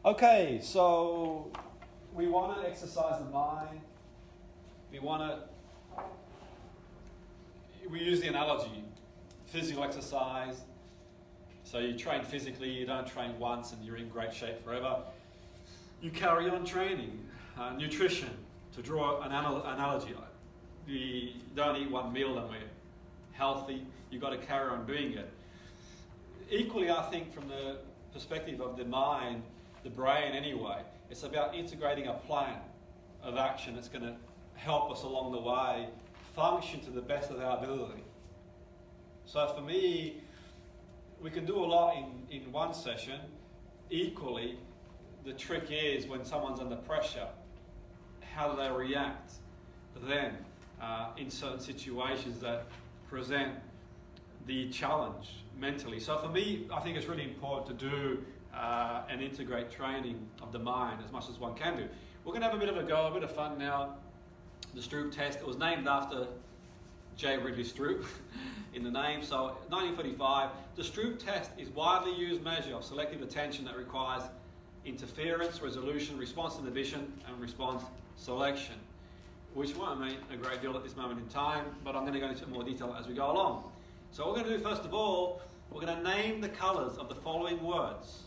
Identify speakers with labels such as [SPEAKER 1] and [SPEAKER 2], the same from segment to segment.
[SPEAKER 1] Okay, so we want to exercise the mind. We use the analogy, physical exercise. So you train physically, you don't train once and you're in great shape forever. You carry on training. Nutrition, to draw an analogy, we don't eat one meal and we're healthy. You've got to carry on doing it. Equally, I think from the perspective of the mind, the brain anyway, it's about integrating a plan of action that's going to help us along the way function to the best of our ability. So for me, we can do a lot in one session. Equally, the trick is when someone's under pressure, how do they react then in certain situations that present the challenge mentally. So for me, I think it's really important to do and integrate training of the mind as much as one can do. We're going to have a bit of a go, a bit of fun now. The Stroop Test, it was named after J. Ridley Stroop in the name. So 1945, the Stroop Test is widely used measure of selective attention that requires interference, resolution, response inhibition, and response selection, which won't mean a great deal at this moment in time, but I'm going to go into more detail as we go along. So what we're going to do first of all, we're going to name the colours of the following words.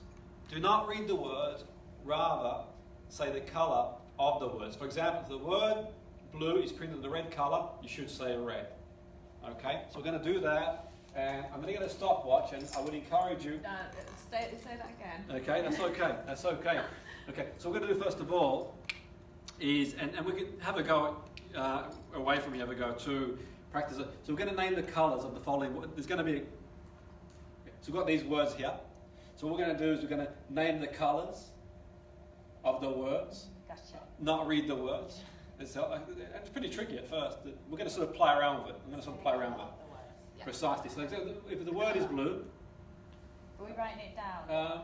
[SPEAKER 1] Do not read the words, rather say the colour of the words. For example, if the word blue is printed in the red colour, you should say red. Okay, so we're going to do that, and I'm going to get a stopwatch, and I would encourage you...
[SPEAKER 2] Say that again.
[SPEAKER 1] Okay, that's okay, that's okay. Okay, so what we're going to do first of all is, and we can have a go away from you, have a go to practice it. So we're going to name the colours of the following. There's going to be, so we've got these words here. So what we're going to do is we're going to name the colours of the words.
[SPEAKER 2] Gotcha.
[SPEAKER 1] Not read the words. It's pretty tricky at first. We're going to sort of play around with it. I'm going to sort of play around with it.
[SPEAKER 2] Yeah.
[SPEAKER 1] Precisely. So if the word is blue,
[SPEAKER 2] are we writing it down?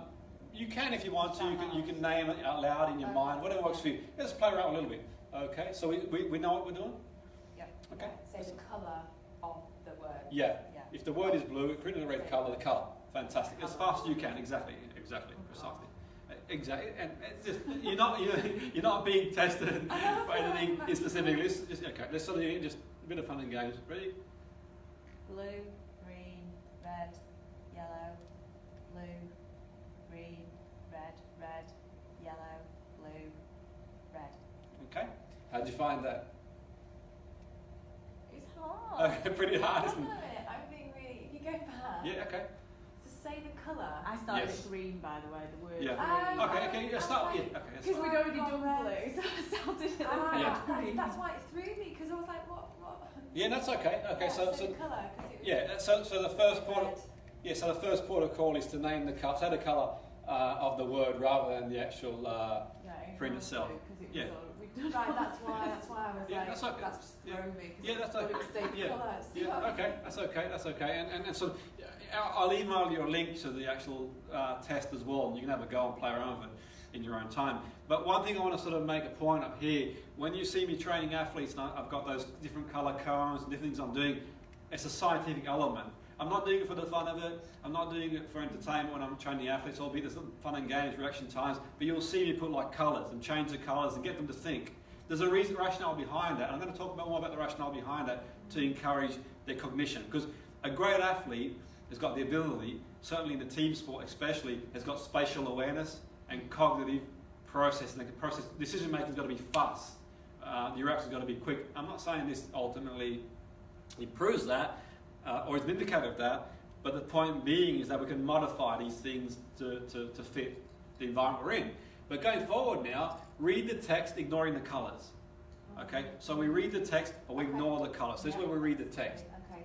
[SPEAKER 1] you can if you want to. You can name it out loud in your mind, whatever works for you. Let's play around a little bit. Okay, so we know what we're doing?
[SPEAKER 2] Yeah.
[SPEAKER 1] Okay.
[SPEAKER 3] Say the colour of the word.
[SPEAKER 1] Yeah. If the word is blue, print in the red colour, the colour. Fantastic. As fast as you can. Exactly. Precisely. Exactly. And it's just, you're not being tested by anything specifically. Let's sort of just a bit of fun and games. Ready?
[SPEAKER 2] Blue, green, red, yellow, blue, green, red, red, yellow, blue, red.
[SPEAKER 1] Okay. How'd you find that?
[SPEAKER 3] It's hard.
[SPEAKER 1] Okay, pretty hard, isn't it?
[SPEAKER 3] I'm being really. If you go back.
[SPEAKER 1] Yeah. Okay.
[SPEAKER 3] So say the colour.
[SPEAKER 2] I started
[SPEAKER 1] Yes.
[SPEAKER 2] with green, by the way. The word.
[SPEAKER 1] Yeah.
[SPEAKER 2] Green.
[SPEAKER 1] Okay. Yeah. Start. Yeah. Okay. That's
[SPEAKER 2] Because
[SPEAKER 1] fine.
[SPEAKER 2] we'd already done blue, so I started with the red.
[SPEAKER 3] That's why it threw me, because I was like, what?
[SPEAKER 1] Yeah, that's okay. Okay.
[SPEAKER 3] Yeah,
[SPEAKER 1] So
[SPEAKER 3] the colour.
[SPEAKER 1] yeah. So the first port. Yeah. So the first port of call is to name the colour. Say the colour of the word rather than the actual print itself. Yeah.
[SPEAKER 3] Right, that's why I was
[SPEAKER 1] Yeah,
[SPEAKER 3] like,
[SPEAKER 1] that's okay.
[SPEAKER 3] That's just thrown me.
[SPEAKER 1] Yeah, that's okay.
[SPEAKER 3] Colour.
[SPEAKER 1] Yeah. Okay. That's okay. And so I'll email you a link to the actual test as well, and you can have a go and play around with it in your own time. But one thing I want to sort of make a point up here, when you see me training athletes, and I've got those different colour cones and different things I'm doing, it's a scientific element. I'm not doing it for the fun of it. I'm not doing it for entertainment when I'm training athletes, albeit there's some fun and games, reaction times, but you'll see me put like colours and change the colours and get them to think. There's a rationale behind that, and I'm going to talk more about the rationale behind that to encourage their cognition. Because a great athlete has got the ability, certainly in the team sport especially, has got spatial awareness and cognitive processing. Decision making has got to be fast. The reaction's got to be quick. I'm not saying this ultimately improves that or is an indicator of that, but the point being is that we can modify these things to fit the environment we're in. But going forward now, read the text ignoring the colours. Okay, so we read the text but we ignore the colours. So this is where we read the text.
[SPEAKER 3] Okay,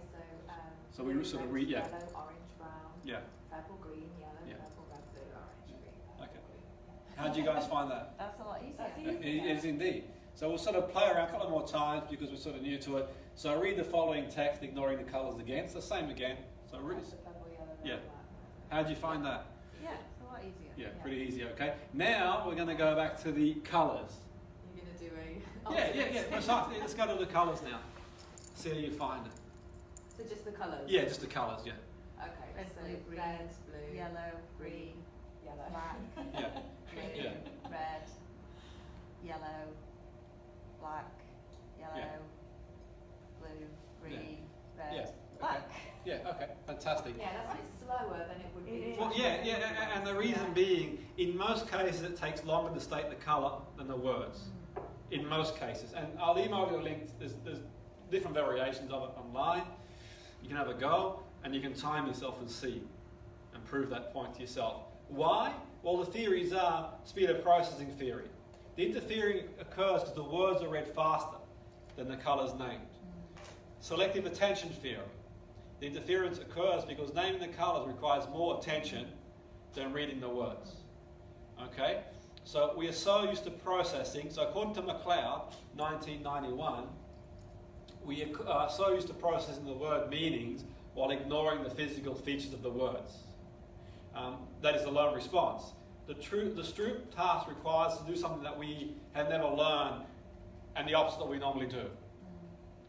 [SPEAKER 1] so we
[SPEAKER 3] blue,
[SPEAKER 1] sort of
[SPEAKER 3] red,
[SPEAKER 1] read,
[SPEAKER 3] yellow, orange, brown,
[SPEAKER 1] Yeah.
[SPEAKER 3] purple, green, yellow,
[SPEAKER 1] Yeah.
[SPEAKER 3] purple, red, blue, orange, green.
[SPEAKER 1] Okay. How do you guys find that?
[SPEAKER 2] That's a lot easier.
[SPEAKER 3] That's
[SPEAKER 1] It
[SPEAKER 3] easy.
[SPEAKER 1] is indeed. So we'll sort of play around a couple more times because we're sort of new to it. So read the following text, ignoring the colours again. It's the same again. So read.
[SPEAKER 3] That's the purple, yellow, red,
[SPEAKER 1] Yeah.
[SPEAKER 3] black.
[SPEAKER 1] How do you find that?
[SPEAKER 2] Yeah, it's a lot easier.
[SPEAKER 1] Yeah, pretty easy. Okay. Now we're going to go back to the colours.
[SPEAKER 3] You're going to do a...
[SPEAKER 1] Yeah. Precisely. Let's go to the colours now. See how you find it.
[SPEAKER 3] So just the colours?
[SPEAKER 1] Yeah, just the colours. Yeah.
[SPEAKER 3] Okay,
[SPEAKER 2] Red,
[SPEAKER 3] so
[SPEAKER 2] blue, green,
[SPEAKER 3] red, blue,
[SPEAKER 2] Yellow, green,
[SPEAKER 3] yellow.
[SPEAKER 2] black,
[SPEAKER 1] Yeah.
[SPEAKER 2] blue,
[SPEAKER 1] fantastic.
[SPEAKER 3] Yeah, that's a bit slower than it would be.
[SPEAKER 2] It is.
[SPEAKER 1] Well, and the reason being, in most cases, it takes longer to state the colour than the words. In most cases, and I'll email you a link. There's different variations of it online. You can have a go, and you can time yourself and see, and prove that point to yourself. Why? Well, the theories are speed of processing theory. The interfering occurs because the words are read faster than the colours named. Selective attention theory. The interference occurs because naming the colours requires more attention than reading the words. Okay? So we are so used to processing. So according to McLeod, 1991, we are so used to processing the word meanings while ignoring the physical features of the words. That is the learned response. The Stroop task requires us to do something that we have never learned and the opposite that we normally do.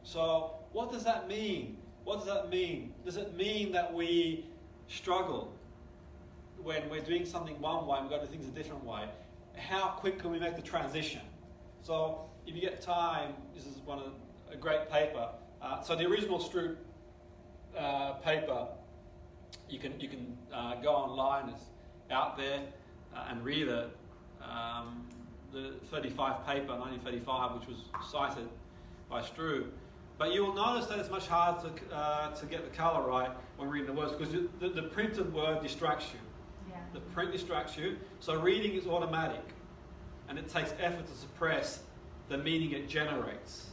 [SPEAKER 1] So what does that mean? What does that mean? Does it mean that we struggle when we're doing something one way and we've got to do things a different way? How quick can we make the transition? So if you get time, this is a great paper. So the original Stroop paper, you can go online, it's out there, and read it. The 35 paper, 1935, which was cited by Stroop. But you will notice that it's much harder to get the colour right when reading the words, because the printed word distracts you.
[SPEAKER 2] Yeah.
[SPEAKER 1] The print distracts you. So reading is automatic, and it takes effort to suppress the meaning it generates.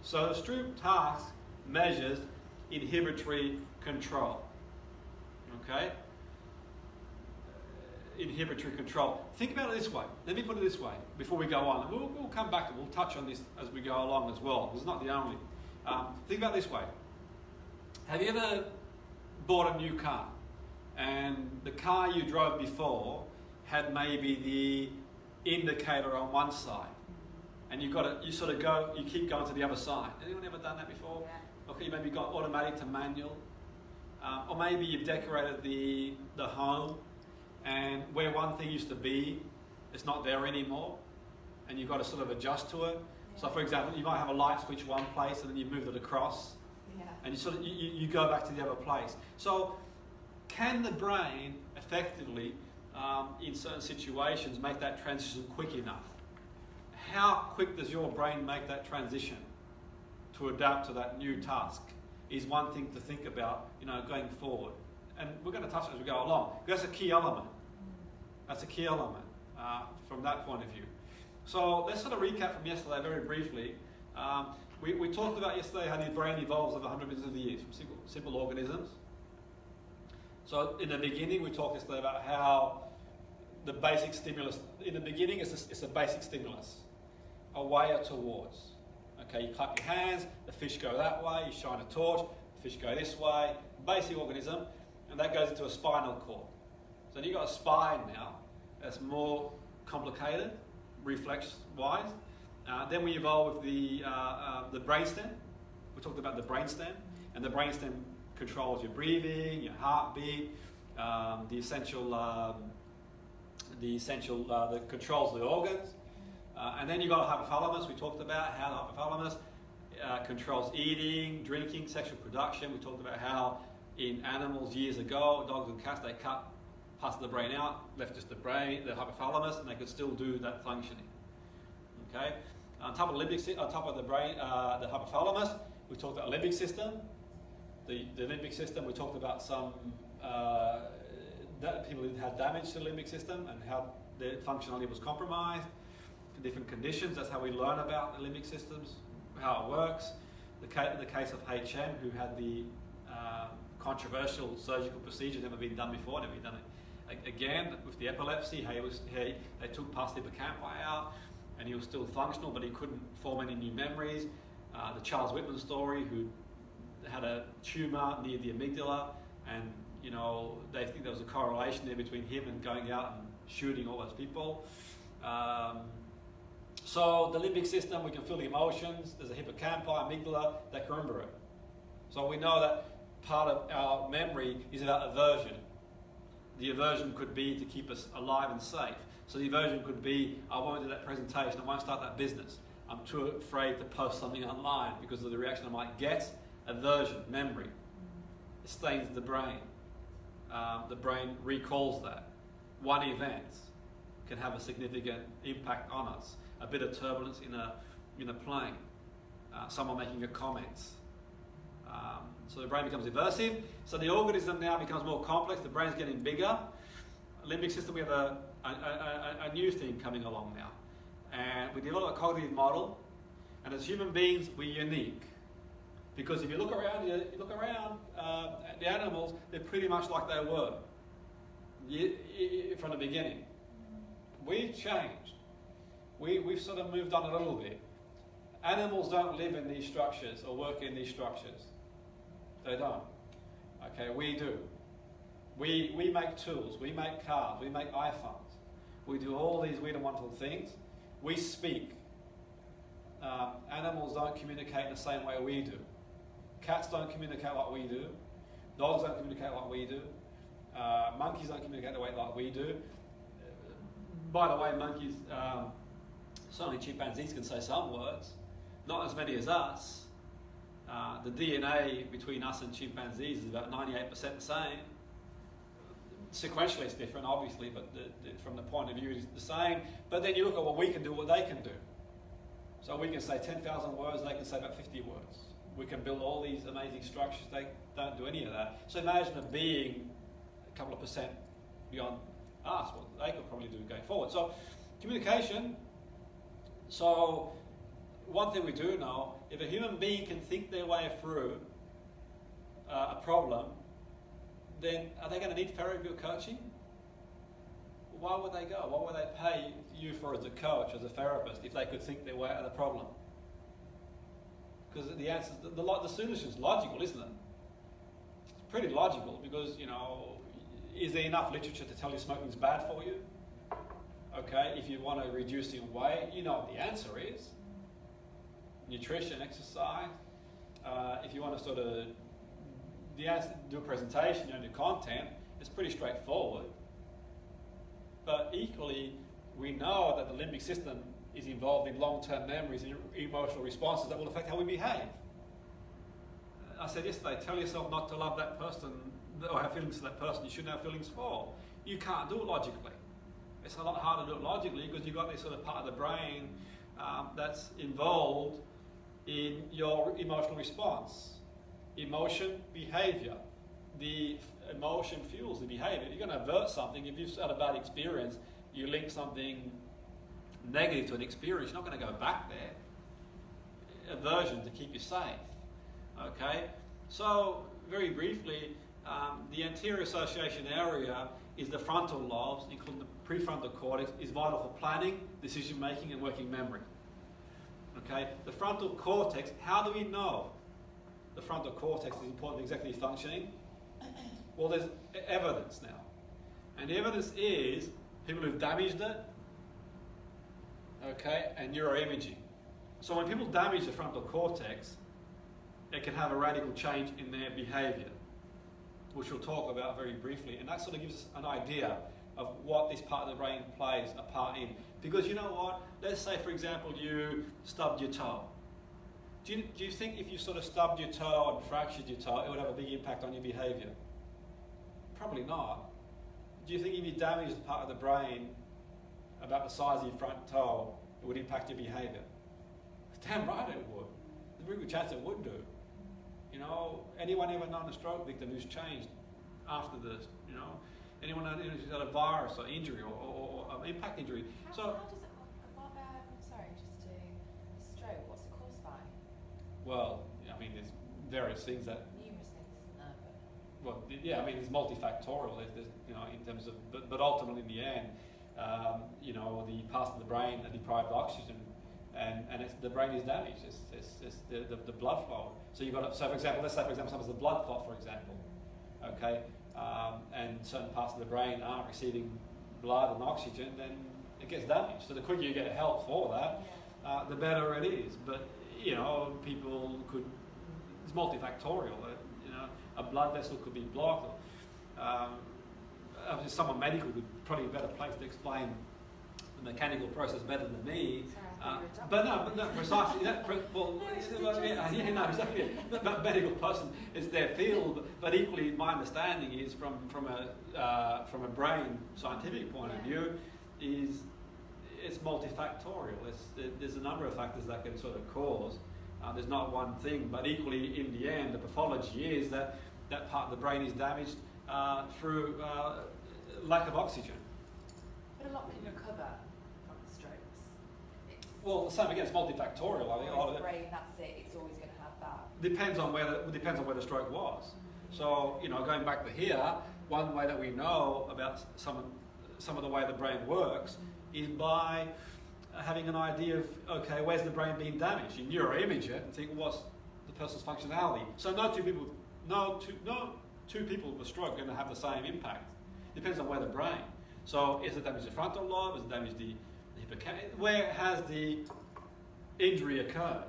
[SPEAKER 1] So the Stroop task measures inhibitory control. Okay? Inhibitory control. Think about it this way. Let me put it this way before we go on. We'll come back to it. We'll touch on this as we go along as well. It's not the only. Think about it this way. Have you ever bought a new car and the car you drove before had maybe the indicator on one side and you keep going to the other side? Anyone ever done that before?
[SPEAKER 2] Yeah.
[SPEAKER 1] Okay, you maybe got automatic to manual. Or maybe you've decorated the home, and where one thing used to be, it's not there anymore, and you've got to sort of adjust to it.
[SPEAKER 2] Yeah.
[SPEAKER 1] So for example, you might have a light switch one place and then you move it across,
[SPEAKER 2] Yeah.
[SPEAKER 1] and you go back to the other place. So can the brain effectively, in certain situations, make that transition quick enough? How quick does your brain make that transition to adapt to that new task is one thing to think about, going forward. And we're going to touch it as we go along. That's a key element. That's a key element from that point of view. So let's sort of recap from yesterday very briefly. We talked about yesterday how the brain evolves over 100 millions of years from simple organisms. So in the beginning, we talked yesterday about how the basic stimulus, in the beginning, it's a basic stimulus, away or towards. Okay, you clap your hands, the fish go that way, you shine a torch, the fish go this way, basic organism, and that goes into a spinal cord. So you've got a spine now that's more complicated, reflex-wise. Then we evolve with the brainstem. We talked about the brainstem, and the brainstem controls your breathing, your heartbeat, that controls the organs. And then you've got a hypothalamus. We talked about how the hypothalamus controls eating, drinking, sexual production. We talked about how in animals years ago, dogs and cats, they cut parts of the brain out, left just the brain, the hypothalamus, and they could still do that functioning. Okay. On top of the brain, the hypothalamus, we talked about the limbic system. The limbic system, we talked about some people who had damage to the limbic system and how their functionality was compromised. Different conditions, that's how we learn about the limbic systems, how it works. The case of HM, who had the controversial surgical procedure, never been done before, never been done again with the epilepsy. They took past the hippocampi out, and he was still functional, but he couldn't form any new memories. The Charles Whitman story, who had a tumour near the amygdala, and they think there was a correlation there between him and going out and shooting all those people. So the limbic system, we can feel the emotions. There's a hippocampi, amygdala that can remember it. So we know that part of our memory is about aversion. The aversion could be to keep us alive and safe. So the aversion could be, I won't do that presentation, I won't start that business. I'm too afraid to post something online because of the reaction I might get. Aversion, memory. stains the brain. The brain recalls that. One event can have a significant impact on us. A bit of turbulence in a plane, someone making a comment. So the brain becomes aversive. So the organism now becomes more complex. The brain's getting bigger. Limbic system, we have a new thing coming along now. And we develop a cognitive model. And as human beings, we're unique. Because if you look around, the animals, they're pretty much like they were from the beginning. We've changed. We've sort of moved on a little bit. Animals don't live in these structures or work in these structures. They don't. Okay, we do. We make tools, we make cars, we make iPhones. We do all these weird and wonderful things. We speak. Animals don't communicate in the same way we do. Cats don't communicate like we do. Dogs don't communicate like we do. Monkeys don't communicate the way like we do. By the way, monkeys, certainly chimpanzees can say some words, not as many as us. The DNA between us and chimpanzees is about 98% the same. Sequentially it's different, obviously, but from the point of view it's the same. But then you look at what we can do, what they can do. So we can say 10,000 words, they can say about 50 words. We can build all these amazing structures, they don't do any of that. So imagine a being a couple of percent beyond us, what they could probably do going forward. So communication, so one thing we do know, if a human being can think their way through a problem, then are they going to need therapy or coaching? Why would they go? Why would they pay you for as a coach, as a therapist, if they could think their way out of the problem? Because the answer, the solution is logical, isn't it? It's pretty logical because, is there enough literature to tell you smoking is bad for you? Okay, if you want to reduce your weight, you know what the answer is. Nutrition, exercise. If you want to sort of do a presentation, the content, it's pretty straightforward. But equally, we know that the limbic system is involved in long-term memories and emotional responses that will affect how we behave. I said yesterday, tell yourself not to love that person or have feelings for that person you shouldn't have feelings for. You can't do it logically. It's a lot harder to do it logically because you've got this sort of part of the brain that's involved in your emotional response. Emotion, behavior. The emotion fuels the behavior. You're going to avert something. If you've had a bad experience, you link something negative to an experience, you're not going to go back there. Aversion to keep you safe. Okay? So, very briefly, the anterior association area is the frontal lobes, including the prefrontal cortex, is vital for planning, decision making, and working memory. Okay? The frontal cortex, how do we know the frontal cortex is important to executive functioning? Well, there's evidence now. And the evidence is people who've damaged it, okay, and neuroimaging. So when people damage the frontal cortex, it can have a radical change in their behaviour, which we'll talk about very briefly. And that sort of gives us an idea of what this part of the brain plays a part in. Because you know what? Let's say, for example, you stubbed your toe. Do you think if you sort of stubbed your toe and fractured your toe, it would have a big impact on your behaviour? Probably not. Do you think if you damaged the part of the brain about the size of your front toe, it would impact your behaviour? Damn right it would. There's a very good chance it would do. Anyone ever known a stroke victim who's changed after this? Anyone who's got a virus or injury or an impact injury?
[SPEAKER 3] How does it sorry, just to stroke, what's it caused by?
[SPEAKER 1] Well, there's various things that.
[SPEAKER 3] Numerous things, isn't there?
[SPEAKER 1] Well, yeah, there's multifactorial. There's in terms of, but ultimately in the end, the parts of the brain are deprived of oxygen, and the brain is damaged. It's the blood flow. So you've got, so for example, let's say for example, something's a blood clot, for example, okay, and certain parts of the brain aren't receiving blood and oxygen, then it gets damaged. So the quicker you get help for that, the better it is. But people could. It's multifactorial. A blood vessel could be blocked. Someone medical would probably be a better place to explain mechanical process better than me.
[SPEAKER 3] Sorry,
[SPEAKER 1] But no, precisely. Well, no, exactly. But medical person is their field. But equally, my understanding is from a brain scientific point of view, is it's multifactorial. There's a number of factors that can sort of cause. There's not one thing, but equally, in the end, the pathology is that part of the brain is damaged through lack of oxygen.
[SPEAKER 3] But a lot can recover from the strokes.
[SPEAKER 1] Well, the same again, it's multifactorial. I think a lot of
[SPEAKER 3] The
[SPEAKER 1] it
[SPEAKER 3] brain, that's it. It's always going to have that.
[SPEAKER 1] depends on where the stroke was. So, going back to here, one way that we know about some of the way the brain works is by having an idea of, okay, where's the brain being damaged? You neuroimage it and think, what's the person's functionality? So no two people with a stroke are going to have the same impact. Depends on where the brain. So is it damaged the frontal lobe? Is it damaged the hippocampus? Where has the injury occurred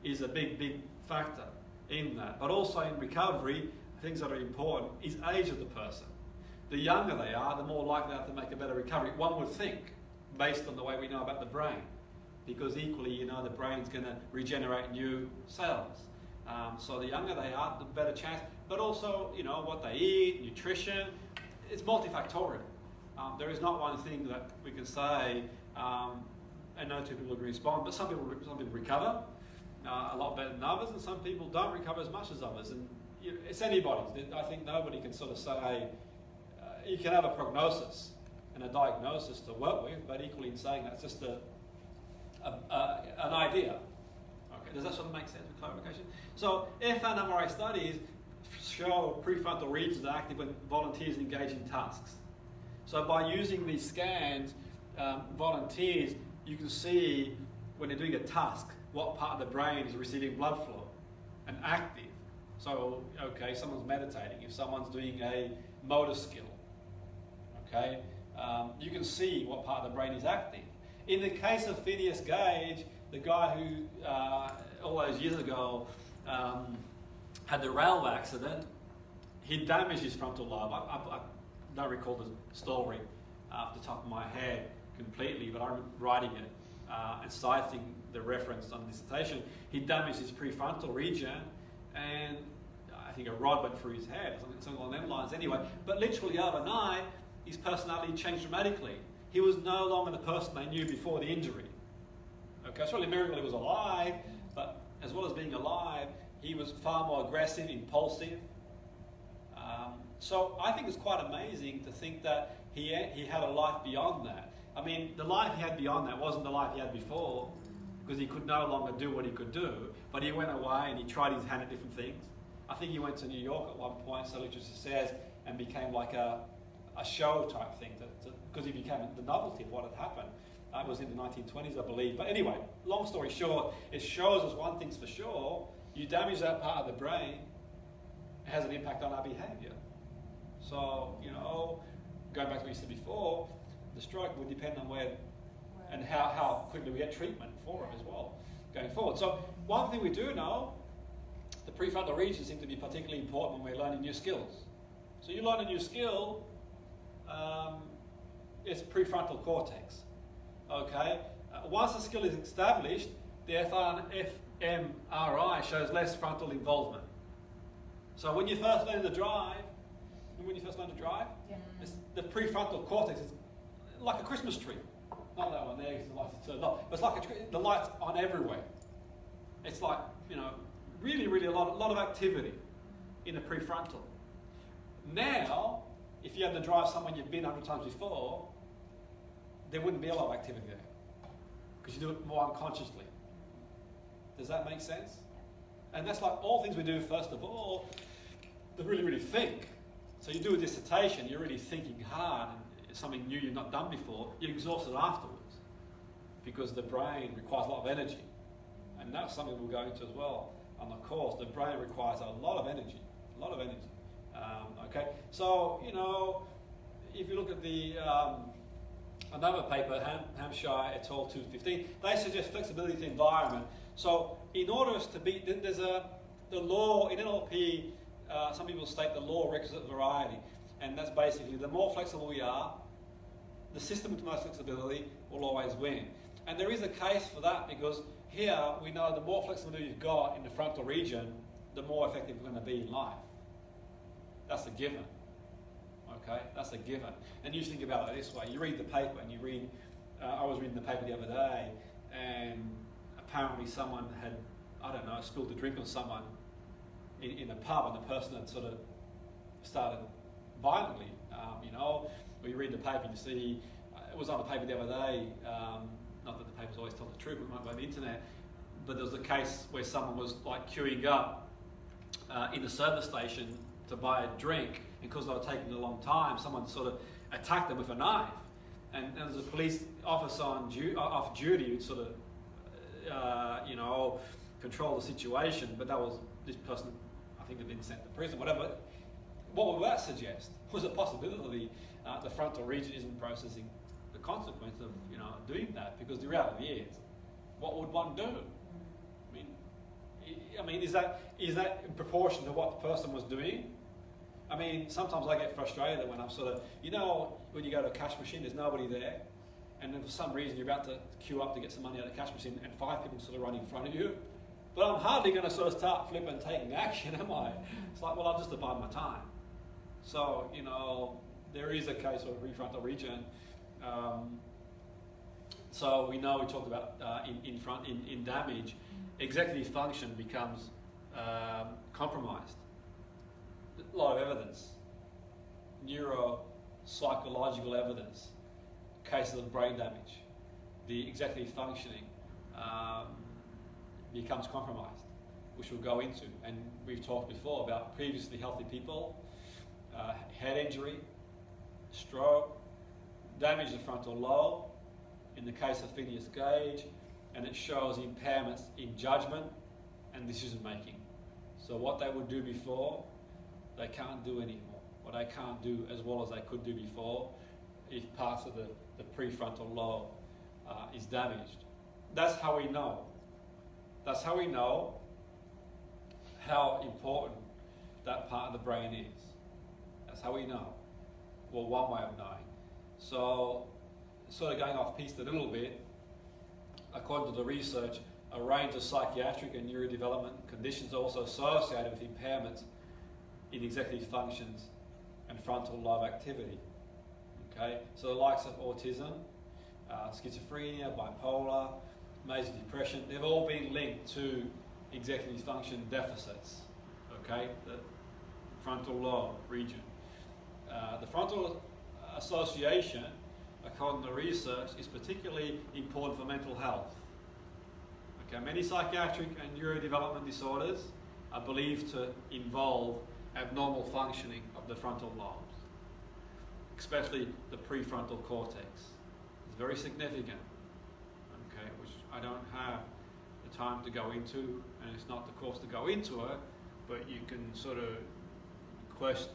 [SPEAKER 1] is a big factor in that. But also in recovery, things that are important is age of the person. The younger they are, the more likely they have to make a better recovery. One would think, based on the way we know about the brain, because equally, the brain's going to regenerate new cells. So the younger they are, the better chance. But also, what they eat, nutrition, it's multifactorial. There is not one thing that we can say, and no two people can respond, but some people recover a lot better than others, and some people don't recover as much as others. And it's anybody's. I think nobody can sort of say, you can have a prognosis and a diagnosis to work with, but equally in saying that's just an idea. Okay, does that sort of make sense with clarification? So fMRI studies show prefrontal regions are active when volunteers engage in tasks. So by using these scans, volunteers, you can see when they're doing a task, what part of the brain is receiving blood flow and active. So, okay, someone's meditating, if someone's doing a motor skill, okay, you can see what part of the brain is active. In the case of Phineas Gage, the guy who all those years ago had the railway accident, he damaged his frontal lobe. I don't recall the story off the top of my head completely, but I remember writing it and citing the reference on the dissertation. He damaged his prefrontal region, and I think a rod went through his head, or something along them lines anyway. But literally overnight, his personality changed dramatically. He was no longer the person they knew before the injury. Okay, it's really a miracle he was alive, but as well as being alive, he was far more aggressive, impulsive. So I think it's quite amazing to think that he had a life beyond that. I mean, the life he had beyond that wasn't the life he had before, because he could no longer do what he could do, but he went away and he tried his hand at different things. I think he went to New York at one point, so literature says, and became like a show type thing, because he became the novelty of what had happened. It was in the 1920s, I believe. But anyway, long story short, it shows us one thing's for sure: you damage that part of the brain, it has an impact on our behaviour. So, going back to what you said before, the stroke would depend on where and how quickly we get treatment for it as well, going forward. So one thing we do know, the prefrontal regions seem to be particularly important when we're learning new skills. So you learn a new skill, it's prefrontal cortex. Okay? Once the skill is established, the fMRI shows less frontal involvement. So when you first learn to drive,
[SPEAKER 2] Yeah.
[SPEAKER 1] the prefrontal cortex is like a Christmas tree. Not that one there, because the lights are turned off. But it's like the lights on everywhere. It's like, really a lot of activity in the prefrontal. Now, if you had to drive somewhere you've been 100 times before, there wouldn't be a lot of activity there, because you do it more unconsciously. Does that make sense? And that's like all things we do, first of all, to really think. So you do a dissertation, you're really thinking hard, and it's something new you've not done before, you're exhausted afterwards, because the brain requires a lot of energy. And that's something we'll go into as well on the course. The brain requires a lot of energy. Okay, so, if you look at the another paper, Hampshire et al. 2015, they suggest flexibility to environment. So in order to be, there's the law in NLP, some people state the law of requisite variety, and that's basically the more flexible we are, the system with most flexibility will always win. And there is a case for that, because here we know the more flexibility you've got in the frontal region, the more effective you're going to be in life. That's a given. Okay, that's a given. And you think about it this way: you read the paper, and you read. I was reading the paper the other day, and apparently someone had, I don't know, spilled a drink on someone in a pub, and the person had sort of started violently. Or you read the paper and you see, it was on the paper the other day, not that the papers always tell the truth, it might be on the internet, but there was a case where someone was like queuing up in the service station to buy a drink, and because they were taking a long time, someone sort of attacked them with a knife. And there was a police officer off duty who sort of, control the situation, but that was this person, I think, had been sent to prison, whatever. What would that suggest? Was a possibility the frontal region isn't processing the consequence of doing that, because the reality is, what would one do? I mean, is that in proportion to what the person was doing? I mean, sometimes I get frustrated when I'm sort of, when you go to a cash machine, there's nobody there, and then for some reason you're about to queue up to get some money out of the cash machine, and 5 people sort of run in front of you. But I'm hardly going to sort of start flipping and taking action, am I? It's like, well, I'll just abide my time. So, there is a case of prefrontal region. So we talked about in damage, executive function becomes compromised. A lot of evidence, neuropsychological evidence, cases of brain damage, the executive functioning becomes compromised, which we'll go into. And we've talked before about previously healthy people, head injury, stroke, damage to the frontal lobe, in the case of Phineas Gage, and it shows impairments in judgment and decision making. So what they would do before, they can't do anymore. What they can't do as well as they could do before if parts of the prefrontal lobe is damaged. That's how we know. That's how we know how important that part of the brain is. That's how we know. Well, one way of knowing. So, sort of going off piste a little bit, according to the research, a range of psychiatric and neurodevelopment conditions are also associated with impairments in executive functions and frontal lobe activity. Okay, so the likes of autism, schizophrenia, bipolar, major depression, they've all been linked to executive function deficits. Okay, the frontal lobe region. The frontal association, according to research, is particularly important for mental health. Okay, many psychiatric and neurodevelopment disorders are believed to involve abnormal functioning of the frontal lobes, especially the prefrontal cortex. It's very significant, okay, which I don't have the time to go into, and it's not the course to go into it, but you can sort of quench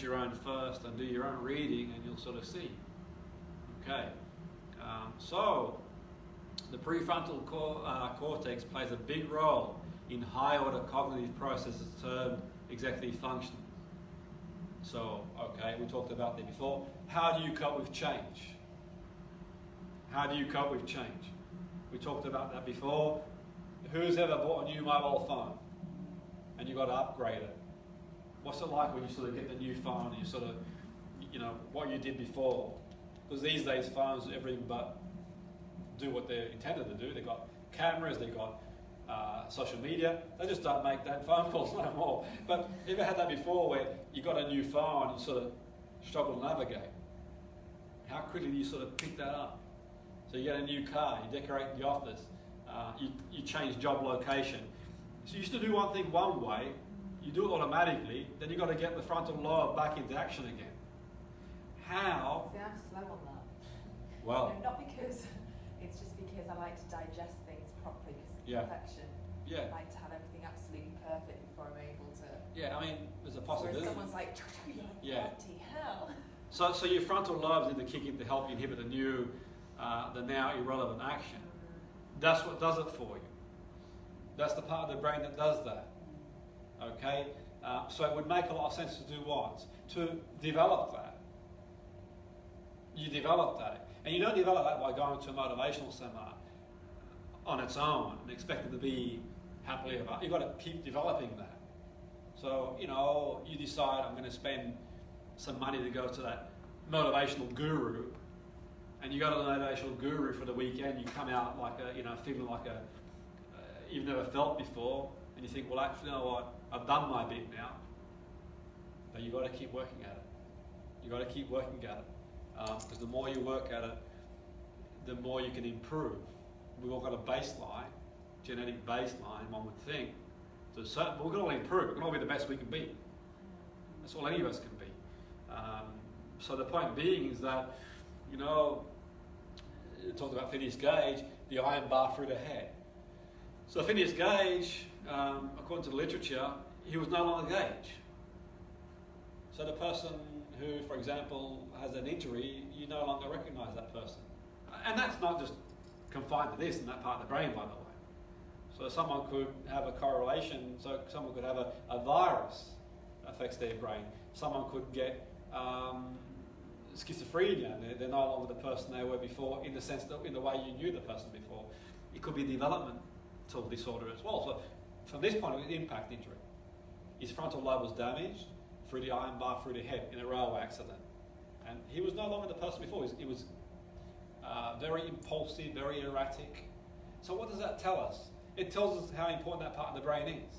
[SPEAKER 1] your own thirst and do your own reading, and you'll sort of see. Okay, so the prefrontal cortex plays a big role in high-order cognitive processes termed executive function. So, okay, we talked about that before. How do you cope with change? How do you cope with change? We talked about that before. Who's ever bought a new mobile phone and you've got to upgrade it? What's it like when you sort of get the new phone and you sort of, what you did before? Because these days phones do everything but do what they're intended to do. They've got cameras, they've got social media. They just don't make that phone calls no more. But have you ever had that before where you got a new phone and you sort of struggle to navigate? How quickly do you sort of pick that up? So you get a new car, you decorate the office, you change job location. So you used to do one thing one way, you do it automatically, then you've got to get the frontal lobe back into action again. How?
[SPEAKER 3] See, I'm slow on that.
[SPEAKER 1] Well,
[SPEAKER 3] not because, it's just because I like to digest things properly because of perfection.
[SPEAKER 1] Yeah.
[SPEAKER 3] I like to have everything absolutely perfect before I'm able to.
[SPEAKER 1] Yeah, I mean, there's a possibility.
[SPEAKER 3] Whereas someone's like, bloody hell.
[SPEAKER 1] So your frontal lobes need to kick in to help you inhibit the now irrelevant action. That's what does it for you. That's the part of the brain that does that. Okay? So it would make a lot of sense to do what? To develop that. You develop that. And you don't develop that by going to a motivational seminar on its own and expecting to be happily ever. You've got to keep developing that. So, you decide I'm going to spend some money to go to that motivational guru, and you go to the motivational guru for the weekend, you come out like feeling like you've never felt before, and you think, well, actually, you know what, I've done my bit now. But you've got to keep working at it. You've got to keep working at it. Because the more you work at it, the more you can improve. We've all got a baseline, genetic baseline, one would think. But we can all improve. We can all be the best we can be. That's all any of us can be. So the point being is that, you talked about Phineas Gage, the iron bar through the head. So Phineas Gage, according to the literature, he was no longer Gage. So the person who, for example, has an injury, you no longer recognise that person. And that's not just confined to this and that part of the brain, by the way. So someone could have a correlation, so someone could have a virus that affects their brain. Someone could get schizophrenia, and they're no longer the person they were before in the sense that in the way you knew the person before. It could be developmental disorder as well. So from this point of view, impact injury. His frontal lobe was damaged through the iron bar through the head in a railway accident. And he was no longer the person before. He was very impulsive, very erratic. So what does that tell us? It tells us how important that part of the brain is,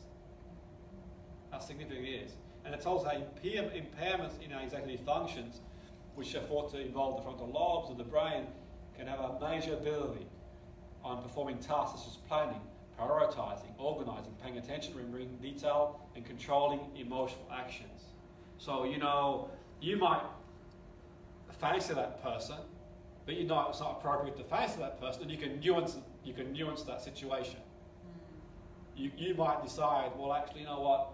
[SPEAKER 1] how significant it is. And it tells us how impairments in our executive functions, which are thought to involve the frontal lobes of the brain, can have a major ability on performing tasks such as planning, prioritising, organising, paying attention, remembering detail, and controlling emotional actions. So, you might fancy that person, but you know it's not appropriate to fancy that person, and you can nuance that situation. You might decide, well, actually, you know what,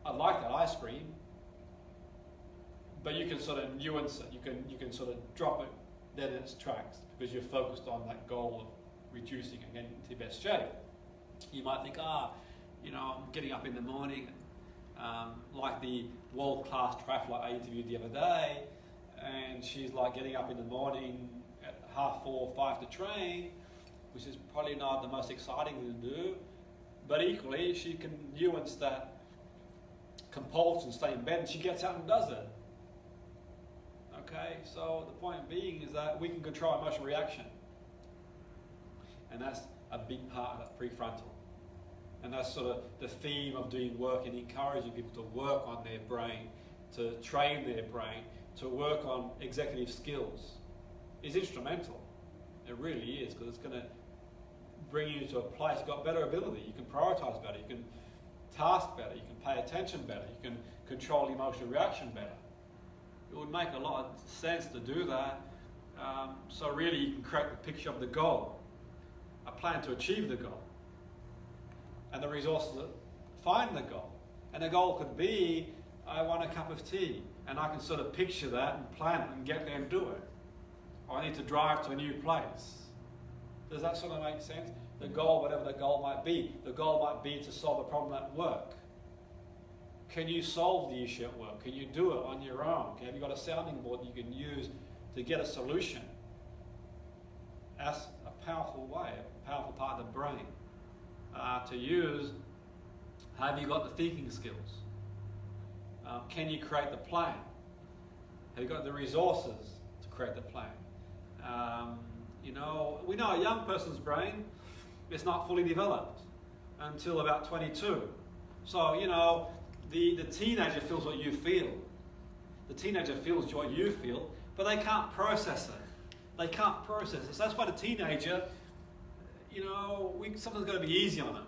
[SPEAKER 1] I like that ice cream, but you can sort of nuance it. You can sort of drop it dead in its tracks because you're focused on that goal of reducing and getting into best shape. You might think, I'm getting up in the morning, like the world-class triathlete I interviewed the other day, and she's like getting up in the morning at 4:30, 5 to train, which is probably not the most exciting thing to do, but equally she can nuance that compulsion, stay in bed, and she gets out and does it. Okay, so the point being is that we can control emotional reaction, and that's a big part of that prefrontal. And that's sort of the theme of doing work and encouraging people to work on their brain, to train their brain, to work on executive skills is instrumental. It really is, because it's going to bring you to a place, you've got better ability, you can prioritise better, you can task better, you can pay attention better, you can control emotional reaction better. It would make a lot of sense to do that. So really you can create the picture of the goal, a plan to achieve the goal, and the resources that find the goal. And the goal could be, I want a cup of tea, and I can sort of picture that and plan it and get there and do it. Or I need to drive to a new place. Does that sort of make sense? The goal, whatever the goal might be, the goal might be to solve a problem at work. Can you solve the issue at work? Can you do it on your own? Have you got a sounding board you can use to get a solution? That's a powerful way, a powerful part of the brain to use. Have you got the thinking skills? Can you create the plan? Have you got the resources to create the plan? We know a young person's brain is not fully developed until about 22. So, the teenager feels what you feel. The teenager feels what you feel, but they can't process it. They can't process it. So that's why the teenager, something's got to be easy on them.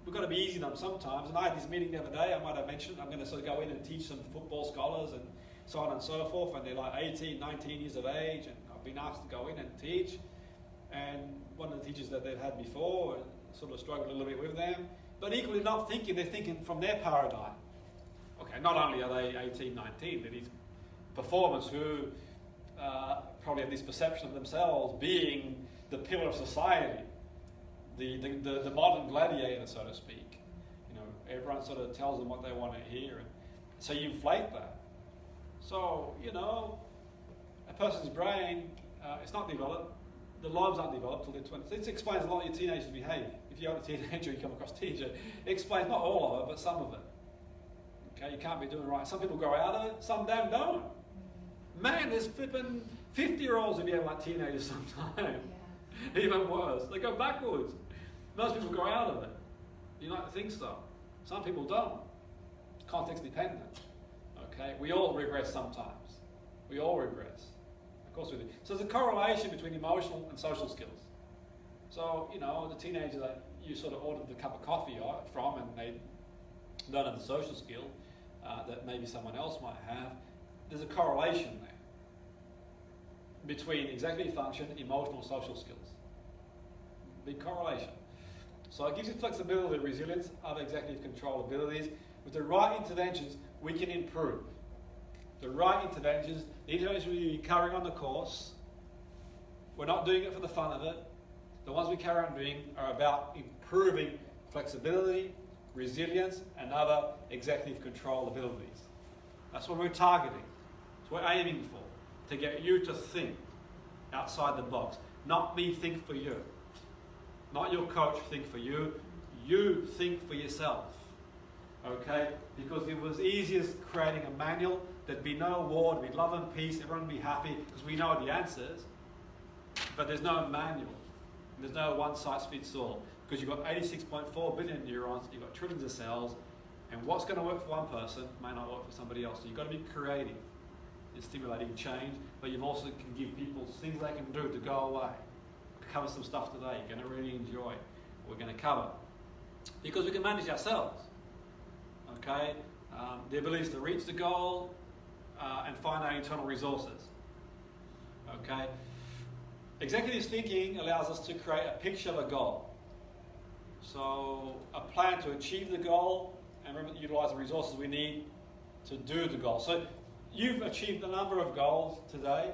[SPEAKER 1] We've got to be easy on them sometimes. And I had this meeting the other day, I might have mentioned, I'm going to sort of go in and teach some football scholars and so on and so forth, and they're like 18, 19 years of age, and I've been asked to go in and teach. And one of the teachers that they've had before sort of struggled a little bit with them, but equally not thinking, they're thinking from their paradigm. Okay, not only are they 18, 19, but these performers who probably have this perception of themselves being the pillar of society, the modern gladiator, so to speak. Everyone sort of tells them what they want to hear, and so you inflate that. So, a person's brain, it's not developed. The lobes aren't developed till they're 20. This explains a lot of your teenager's behaviour. If you're a teenager, you come across a teenager, it explains not all of it, but some of it. Okay, you can't be doing right. Some people grow out of it, some don't. Man, there's flipping 50-year-olds who behave like teenagers sometimes. Yeah. Even worse. They go backwards. Most people grow out of it. You like to think so. Some people don't. It's context dependent. Okay, we all regress sometimes. We all regress. Of course we do. So there's a correlation between emotional and social skills. So, you know, the teenager that you sort of ordered the cup of coffee from and they don't have the social skill that maybe someone else might have, there's a correlation there between executive function, emotional, social skills. Big correlation. So it gives you flexibility, resilience, other executive control abilities. With the right interventions, we can improve. The right interventions, the interventions we're carrying on the course, we're not doing it for the fun of it. The ones we carry on doing are about improving flexibility, resilience, and other executive control abilities. That's what we're targeting. That's what we're aiming for, to get you to think outside the box. Not me think for you. Not your coach think for you. You think for yourself. Okay? Because if it was easy as creating a manual, there'd be no war, there'd be love and peace, everyone would be happy, because we know the answers. But there's no manual. There's no one size fits all. Because you've got 86.4 billion neurons, you've got trillions of cells, and what's going to work for one person may not work for somebody else. So you've got to be creative in stimulating change, but you also can give people things they can do to go away. We'll cover some stuff today you're going to really enjoy. We're going to cover. Because we can manage ourselves. Okay? The ability to reach the goal and find our internal resources. Okay? Executive thinking allows us to create a picture of a goal. So a plan to achieve the goal, and remember to utilise the resources we need to do the goal. So you've achieved a number of goals today.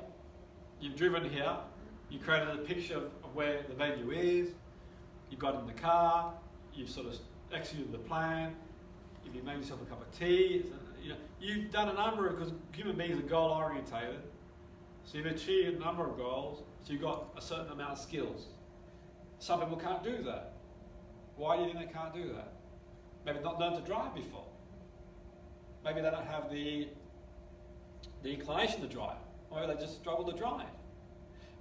[SPEAKER 1] You've driven here. You created a picture of where the venue is. You got in the car. You've sort of executed the plan. You've made yourself a cup of tea. You've done a number of, because human beings are goal orientated. So you've achieved a number of goals. So you've got a certain amount of skills. Some people can't do that. Why do you think they can't do that? Maybe they've not learned to drive before. Maybe they don't have the inclination to drive. Or maybe they just struggle to drive.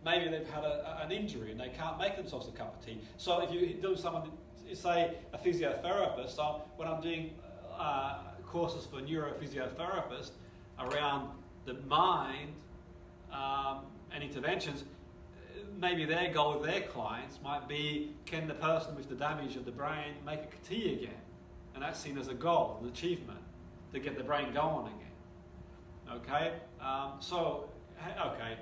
[SPEAKER 1] Maybe they've had an injury and they can't make themselves a cup of tea. So if you do someone, say a physiotherapist, so when I'm doing courses for neurophysiotherapists around the mind and interventions, maybe their goal with their clients might be, can the person with the damage of the brain make a tea again? And that's seen as a goal, an achievement, to get the brain going again. Okay? Okay.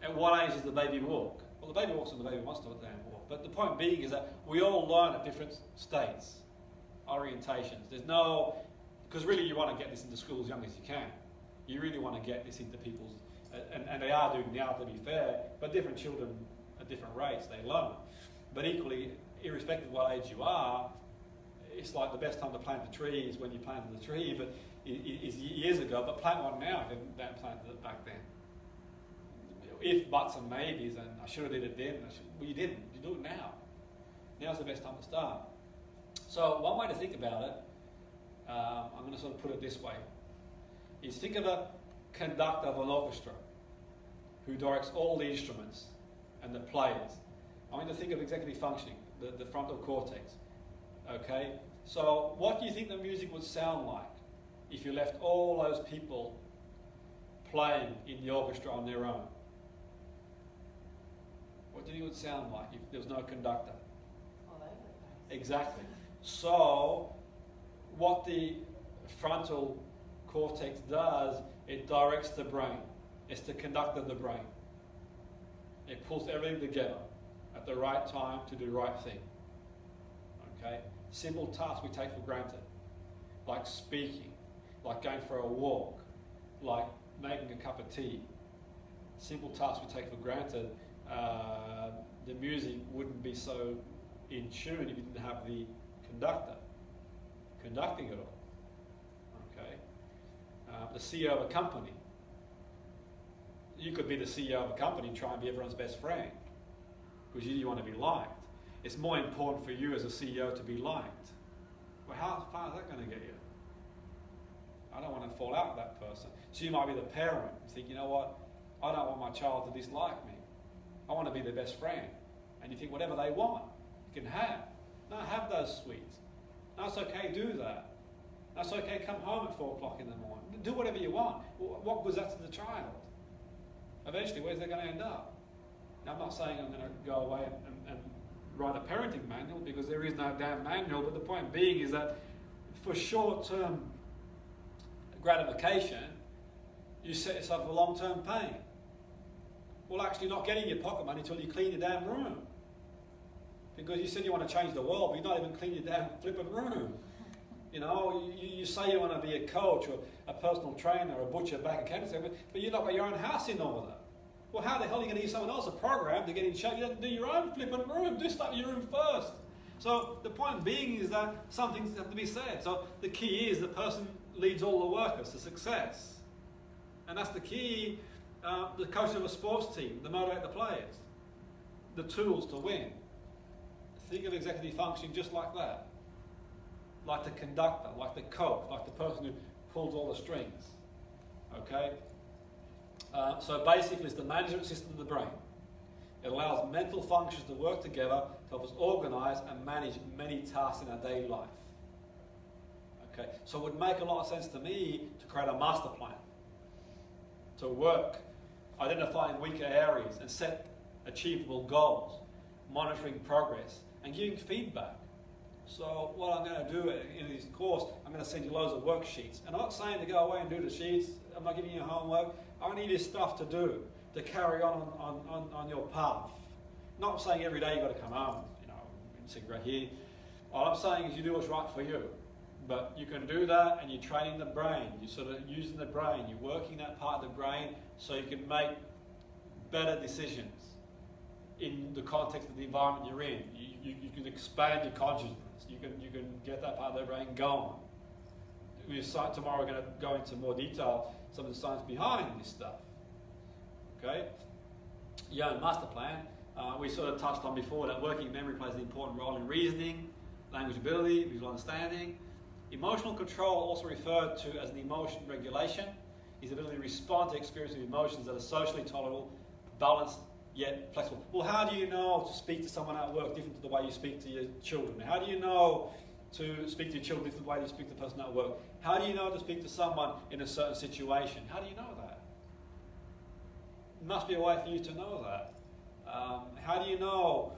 [SPEAKER 1] At what age does the baby walk? Well, the baby walks when the baby wants to walk. But the point being is that we all learn at different states, orientations. There's no, because really you want to get this into school as young as you can. You really want to get this into people's, and they are doing now, to be fair, but different children at different rates, they learn. But equally, irrespective of what age you are, it's like the best time to plant a tree is when you planted the tree, but is years ago, but plant one now, don't plant it back then. If, buts and maybes, and I should have did it then, well you didn't, you do it now. Now's the best time to start. So one way to think about it, I'm going to sort of put it this way, is think of a conductor of an orchestra who directs all the instruments and the players. I want you to think of executive functioning, the frontal cortex. Okay? So what do you think the music would sound like if you left all those people playing in the orchestra on their own? What do you think it would sound like if there was no conductor?
[SPEAKER 3] All over the place.
[SPEAKER 1] Exactly. So what the frontal cortex does, it directs the brain. It's the conductor of the brain. It pulls everything together at the right time to do the right thing. Okay? Simple tasks we take for granted, like speaking, like going for a walk, like making a cup of tea. Simple tasks we take for granted. The music wouldn't be so in tune if you didn't have the conductor conducting it all. Okay? The CEO of a company, You could be the CEO of a company and try and be everyone's best friend because you want to be liked. It's more important for you as a CEO to be liked. Well, how far is that going to get you? I don't want to fall out with that person. So you might be the parent and think, you know what, I don't want my child to dislike me. I want to be their best friend. And you think whatever they want, you can have. No, have those sweets. No, it's okay, do that. No, it's okay, come home at 4 o'clock in the morning. Do whatever you want. What goes that to the child? Eventually, where's that going to end up? Now, I'm not saying I'm going to go away and write a parenting manual because there is no damn manual, but the point being is that for short-term gratification, you set yourself for long-term pain. Well, actually not getting your pocket money until you clean your damn room. Because you said you want to change the world, but you're not even cleaning your damn flipping room. You know, you say you want to be a coach or a personal trainer or a butcher back accountant, but you've not got your own house in order. Well, how the hell are you going to give someone else a program to get in shape? You don't do your own flipping room. Do stuff in your room first. So the point being is that some things have to be said. So the key is the person leads all the workers to success. And that's the key. The coach of a sports team, to motivate the players. The tools to win. Think of executive functioning just like that. Like the conductor, like the coach, like the person who pulls all the strings. Okay? So basically it's the management system of the brain. It allows mental functions to work together to help us organise and manage many tasks in our daily life. Okay? So it would make a lot of sense to me to create a master plan. To work, identifying weaker areas and set achievable goals, monitoring progress and giving feedback. So what I'm going to do in this course, I'm going to send you loads of worksheets. And I'm not saying to go away and do the sheets. I'm not giving you homework. I'm going to give you stuff to do, to carry on your path. Not saying every day you've got to come home, and cigarette here. All I'm saying is you do what's right for you. But you can do that and you're training the brain. You're sort of using the brain. You're working that part of the brain so you can make better decisions in the context of the environment you're in. You can expand your consciousness. You can get that part of the brain going. Tomorrow we're going to go into more detail some of the science behind this stuff. Okay? Master plan. We sort of touched on before that working memory plays an important role in reasoning, language ability, visual understanding. Emotional control, also referred to as an emotion regulation, is the ability to respond to experiencing emotions that are socially tolerable, balanced, yet flexible. Well, how do you know to speak to someone at work different to the way you speak to your children? How do you know to speak to your children different to the way you speak to the person at work? How do you know to speak to someone in a certain situation? How do you know that? There must be a way for you to know that. How do you know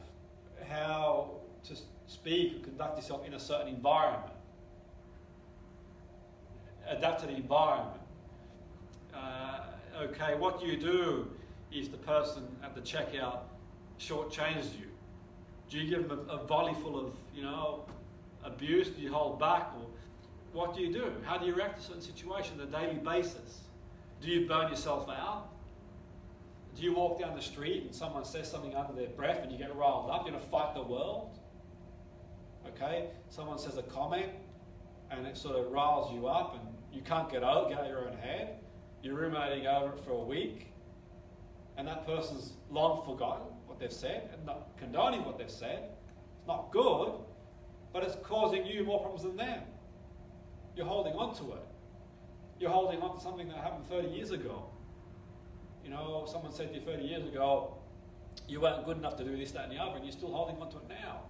[SPEAKER 1] how to speak or conduct yourself in a certain environment? Adapt to the environment. Okay, what you do is the person at the checkout shortchanges you. Do you give them a volley full of, abuse? Do you hold back? Or what do you do? How do you react to certain situations on a daily basis? Do you burn yourself out? Do you walk down the street and someone says something under their breath and you get riled up? You're going to fight the world? Okay? Someone says a comment and it sort of riles you up and you can't get out of your own head. You're ruminating over it for a week and that person's long forgotten what they've said and not condoning what they've said. It's not good, but it's causing you more problems than them. You're holding on to it. You're holding on to something that happened 30 years ago. Someone said to you 30 years ago, you weren't good enough to do this, that and the other, and you're still holding on to it now.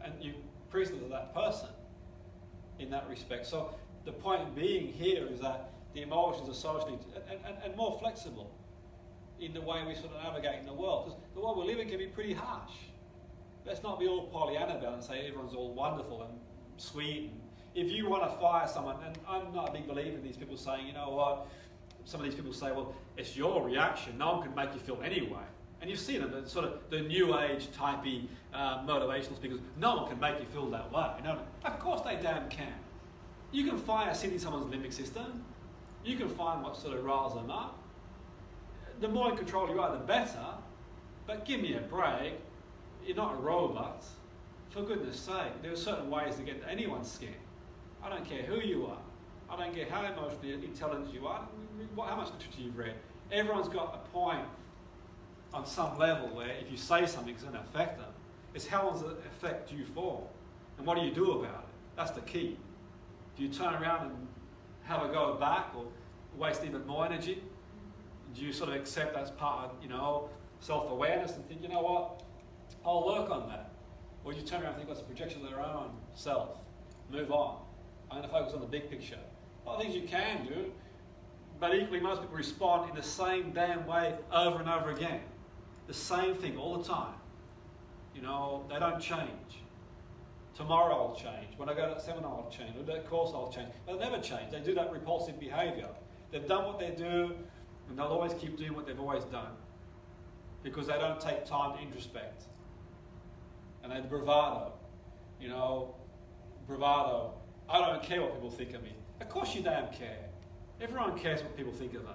[SPEAKER 1] And you're prisoner to that person in that respect. So the point being here is that the emotions are socially and more flexible in the way we sort of navigate in the world. Because the world we live in can be pretty harsh. Let's not be all Pollyanna about it and say everyone's all wonderful and sweet. If you want to fire someone, and I'm not a big believer in these people saying, you know what, some of these people say, well, it's your reaction. No one can make you feel anyway. And you've seen them, sort of the new age typey motivational speakers. No one can make you feel that way. Of course they damn can. You can find a in someone's limbic system. You can find what sort of riles them up. The more in control you are, the better. But give me a break. You're not a robot. For goodness sake, there are certain ways to get into anyone's skin. I don't care who you are. I don't care how emotionally intelligent you are, how much literature you've read. Everyone's got a point on some level where if you say something's going to affect them, it's how does it affect you for? And what do you do about it? That's the key. Do you turn around and have a go back or waste even more energy? Do you sort of accept that's part of, self-awareness and think, you know what, I'll work on that? Or you turn around and think that's a projection of their own self. Move on. I'm going to focus on the big picture. A lot of things you can do, but equally most people respond in the same damn way over and over again. The same thing all the time. They don't change. Tomorrow I'll change. When I go to that seminar I'll change. Or that course I'll change. They'll never change. They do that repulsive behaviour. They've done what they do, and they'll always keep doing what they've always done. Because they don't take time to introspect. And they bravado. Bravado. I don't care what people think of me. Of course you damn care. Everyone cares what people think of them.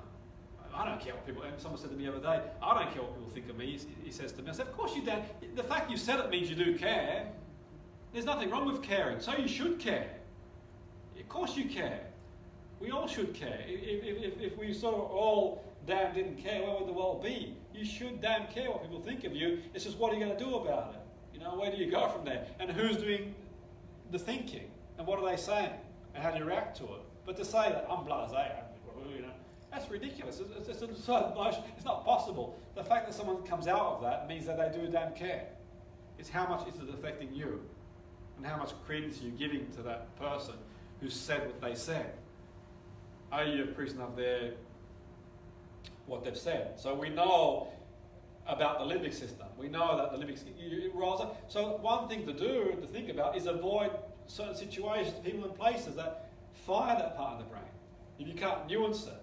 [SPEAKER 1] I don't care what people... Someone said to me the other day, I don't care what people think of me. He says to me, I said, of course you don't. The fact you said it means you do care. There's nothing wrong with caring, so you should care. Of course you care. We all should care. If we sort of all damn didn't care, where would the world be? You should damn care what people think of you. It's just what are you going to do about it? Where do you go from there? And who's doing the thinking? And what are they saying? And how do you react to it? But to say that I'm blasé, that's ridiculous. It's not possible. The fact that someone comes out of that means that they do damn care. It's how much is it affecting you? And how much credence are you giving to that person who said what they said? Are you a prisoner of what they've said? So we know about the limbic system. We know that the limbic system rolls up. So one thing to do, to think about, is avoid certain situations, people and places that fire that part of the brain. If you can't nuance it,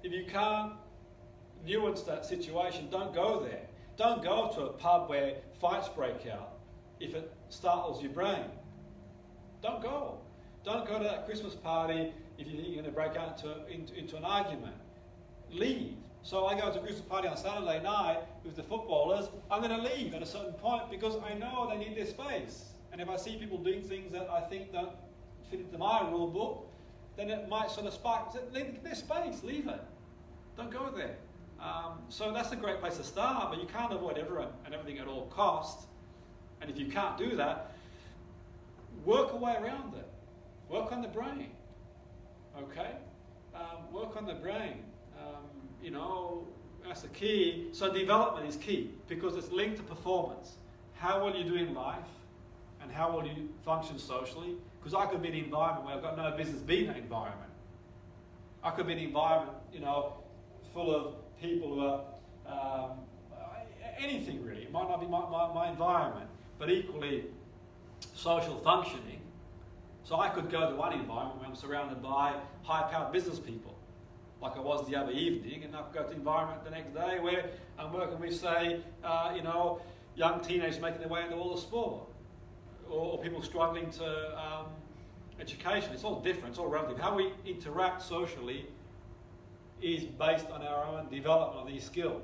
[SPEAKER 1] if you can't nuance that situation, don't go there. Don't go to a pub where fights break out if it startles your brain. Don't go. Don't go to that Christmas party if you think you're going to break out into an argument. Leave. So I go to a Christmas party on Saturday night with the footballers. I'm going to leave at a certain point because I know they need their space. And if I see people doing things that I think don't fit into my rule book, then it might sort of spark. Leave their space. Leave it. Don't go there. So that's a great place to start, but you can't avoid everyone and everything at all costs. And if you can't do that, work a way around it. Work on the brain. Okay? Work on the brain. That's the key. So development is key because it's linked to performance. How will you do in life? And how will you function socially? Because I could be in an environment where I've got no business being in that environment. I could be in an environment, full of people who are anything really. It might not be my environment, but equally social functioning. So I could go to one environment where I'm surrounded by high-powered business people, like I was the other evening, and I could go to the environment the next day where I'm working with, say, young teenagers making their way into all the sport, or people struggling to education. It's all different, it's all relative. How we interact socially is based on our own development of these skills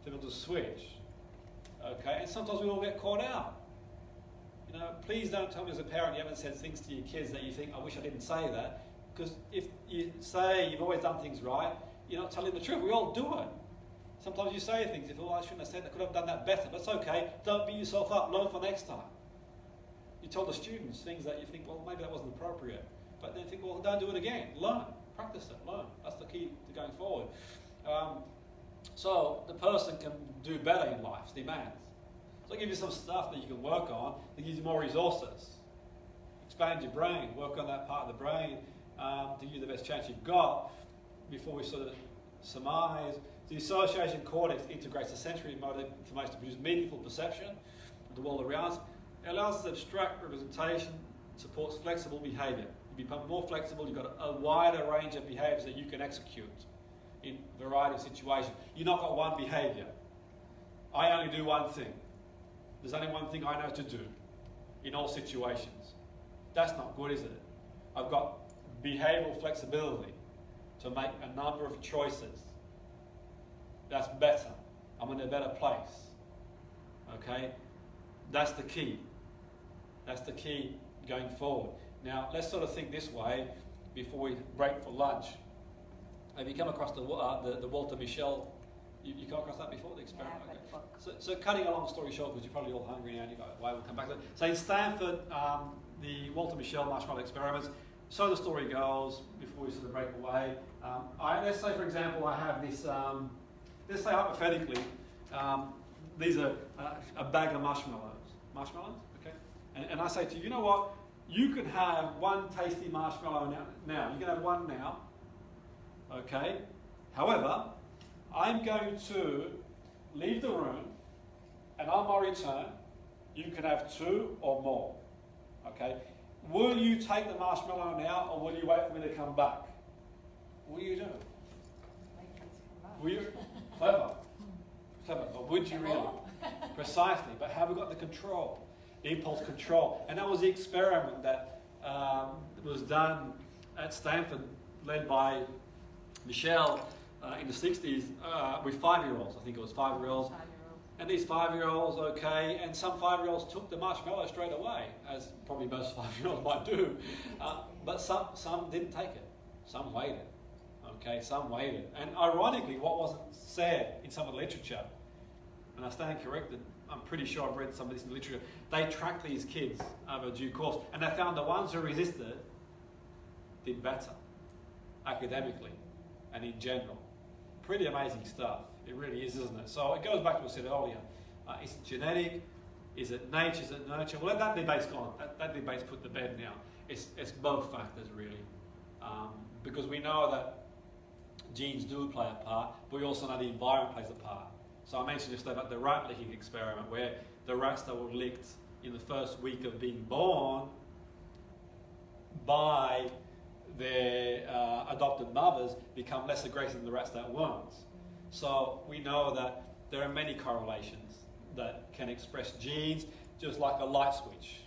[SPEAKER 1] to be able to switch. Okay, and sometimes we all get caught out. Please don't tell me as a parent you haven't said things to your kids that you think, I wish I didn't say that. Because if you say you've always done things right, you're not telling the truth. We all do it. Sometimes you say things, you feel, I shouldn't have said that, I could have done that better. But it's okay. Don't beat yourself up. Learn for next time. You tell the students things that you think, well, maybe that wasn't appropriate. But then you think, well, don't do it again. Learn. Practice it. Learn. That's the key to going forward. So the person can do better in life's demands. So I'll give you some stuff that you can work on that gives you more resources. Expand your brain. Work on that part of the brain to give you the best chance you've got before we sort of surmise. The association cortex integrates the sensory motor information to produce meaningful perception of the world around us. It allows us to abstract representation, supports flexible behaviour. You become more flexible, you've got a wider range of behaviours that you can execute in a variety of situations. You've not got one behaviour. I only do one thing. There's only one thing I know to do in all situations. That's not good, is it? I've got behavioural flexibility to make a number of choices. That's better. I'm in a better place. Okay? That's the key. That's the key going forward. Now, let's sort of think this way before we break for lunch. Have you come across the Walter Mischel? You come across that before, the experiment?
[SPEAKER 3] Yeah, I've read the book.
[SPEAKER 1] So cutting a long story short, because you're probably all hungry now and you go, why we'll come back to it. So in Stanford, the Walter Mischel marshmallow experiments, so the story goes, before we sort of break away, let's say for example I have this, let's say hypothetically, these are a bag of marshmallows, okay? And I say to you, you know what, you can have one tasty marshmallow now. You can have one now, okay? However, I'm going to leave the room, and on my return, you can have 2 or more, okay? Will you take the marshmallow now, or will you wait for me to come back? What do you do?
[SPEAKER 3] Wait for it to come back.
[SPEAKER 1] Will you? Clever. But would you really? Precisely. But have we got the control? The impulse control. And that was the experiment that was done at Stanford, led by Mischel in the 60s with 5-year-olds. I think it was 5-year-olds. And these 5-year-olds, okay, and some 5-year-olds took the marshmallow straight away, as probably most 5-year-olds might do. But some didn't take it. Some waited. Okay, some waited. And ironically, what wasn't said in some of the literature, and I stand corrected, I'm pretty sure I've read some of this in the literature, they tracked these kids over due course, and they found the ones who resisted did better, academically and in general. Pretty amazing stuff. It really is, isn't it? So it goes back to what I said earlier. Is it genetic? Is it nature? Is it nurture? Well, that debate's gone. That debate's put to bed now. It's both factors, really. Because we know that genes do play a part, but we also know the environment plays a part. So I mentioned just about the rat licking experiment, where the rats that were licked in the first week of being born by their adopted mothers become less aggressive than the rats that weren't. So we know that there are many correlations that can express genes, just like a light switch.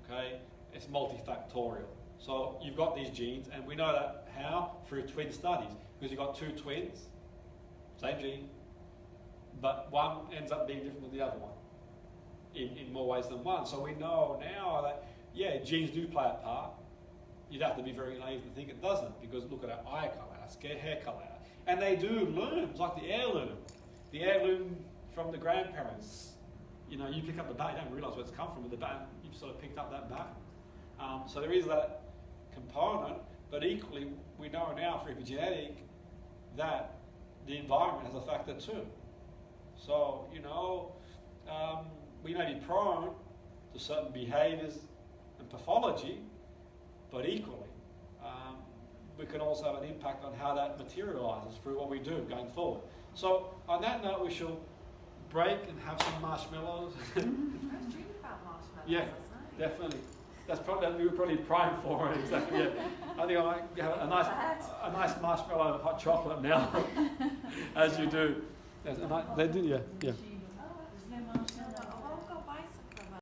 [SPEAKER 1] Okay, it's multifactorial. So you've got these genes, and we know that how? Through twin studies, because you've got 2 twins, same gene, but one ends up being different than the other one in more ways than one. So we know now that, yeah, genes do play a part. You'd have to be very naive to think it doesn't, because look at our eye colour, our hair colour. And they do looms, like the heirloom from the grandparents. You know, you pick up the bat, you don't realise where it's come from, but the bat, you've sort of picked up that bat. So there is that component, but equally, we know now through epigenetic that the environment has a factor too. So, you know, we may be prone to certain behaviours and pathology, but equally, we can also have an impact on how that materialises through what we do going forward. So, on that note, we shall break and have some marshmallows.
[SPEAKER 3] I was dreaming about marshmallows
[SPEAKER 1] Yeah,
[SPEAKER 3] last night.
[SPEAKER 1] definitely. That's probably, we were probably primed for it, exactly. Yeah. I think I might have a nice marshmallow hot chocolate now, as you do. They do, yeah.